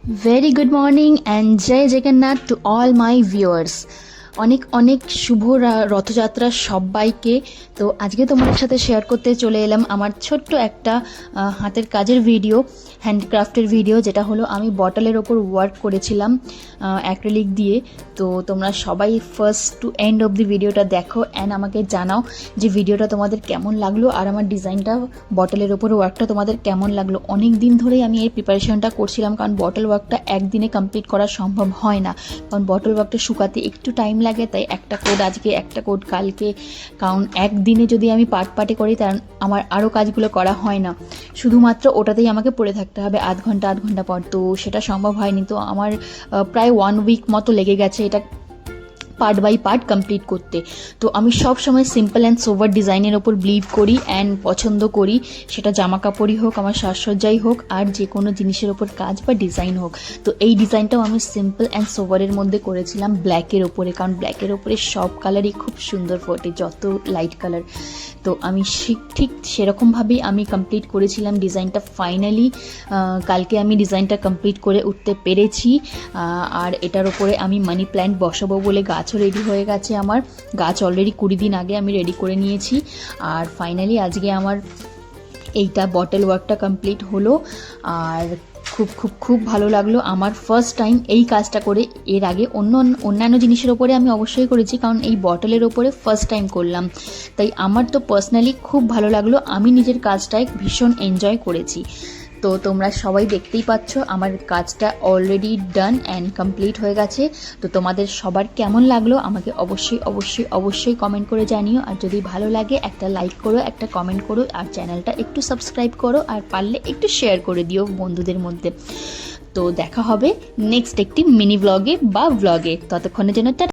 Very good morning and Jai Jagannath to all my viewers. অনেক অনেক শুভ রথযাত্রা সবাইকে। তো আজকে তোমাদের সাথে শেয়ার করতে চলে এলাম আমার ছোট্ট একটা হাতের কাজের ভিডিও, হ্যান্ডক্রাফটের ভিডিও, যেটা হলো আমি বটলের ওপর ওয়ার্ক করেছিলাম অ্যাক্রিলিক দিয়ে। তো তোমরা সবাই first to end of the ভিডিওটা দেখো অ্যান্ড আমাকে জানাও যে ভিডিওটা তোমাদের কেমন লাগলো আর আমার ডিজাইনটা বটলের ওপর ওয়ার্কটা তোমাদের কেমন লাগলো। অনেক দিন ধরেই আমি এই প্রিপারেশনটা করছিলাম, কারণ বটল ওয়ার্কটা একদিনে কমপ্লিট করা সম্ভব হয় না, কারণ বটল ওয়ার্কটা শুকাতে একটু টাইম লাগে। তাই একটা কোড আজকে, একটা কোড কালকে, কারণ একদিনে যদি আমি পার্টে করি তার আমার আরও কাজগুলো করা হয় না, শুধুমাত্র ওটাতেই আমাকে পড়ে থাকতে হবে আধ ঘন্টা পর। তো সেটা সম্ভব হয়নি। তো আমার প্রায় 1 উইক মতো লেগে গেছে এটা পার্ট বাই পার্ট কমপ্লিট করতে। তো আমি সব সময় সিম্পল অ্যান্ড সোভার ডিজাইনের ওপর বিলিভ করি অ্যান্ড পছন্দ করি, সেটা জামা কাপড়ই হোক, আমার সাজসজ্জাই হোক, আর যে কোনো জিনিসের ওপর কাজ বা ডিজাইন হোক। তো এই ডিজাইনটাও আমি সিম্পল অ্যান্ড সোভারের মধ্যে করেছিলাম ব্ল্যাকের ওপরে, কারণ ব্ল্যাকের ওপরে সব কালারই খুব সুন্দর ফোটে, যত লাইট কালার। তো আমি ঠিক সেরকমভাবেই আমি কমপ্লিট করেছিলাম ডিজাইনটা। ফাইনালি কালকে আমি ডিজাইনটা কমপ্লিট করে উঠতে পেরেছি। আর এটার ওপরে আমি মানি প্ল্যান্ট বসাবো বলে গাছও রেডি হয়ে গেছে। আমার গাছ অলরেডি 20 দিন আগে আমি রেডি করে নিয়েছি। আর ফাইনালি আজকে আমার এইটা বটল ওয়ার্কটা কমপ্লিট হলো। আর খুব খুব খুব ভালো লাগলো আমার ফার্স্ট টাইম এই কাজটা করে। এর আগে অন্যান্য জিনিসের ওপরে আমি অবশ্যই করেছি, কারণ এই বটলের ওপরে ফার্স্ট টাইম করলাম। তাই আমার তো পার্সোনালি খুব ভালো লাগলো, আমি নিজের কাজটায় ভীষণ এনজয় করেছি। তো তোমরা সবাই দেখতেই পাচ্ছ আমার কাজটা অলরেডি ডান অ্যান্ড কমপ্লিট হয়ে গেছে। তো তোমাদের সবার কেমন লাগলো আমাকে অবশ্যই অবশ্যই অবশ্যই কমেন্ট করে জানিও। আর যদি ভালো লাগে একটা লাইক করো, একটা কমেন্ট করো, আর চ্যানেলটা একটু সাবস্ক্রাইব করো, আর পারলে একটু শেয়ার করে দিও বন্ধুদের মধ্যে। তো দেখা হবে নেক্সট একটি মিনি ব্লগে বা ব্লগে। ততক্ষণের জন্য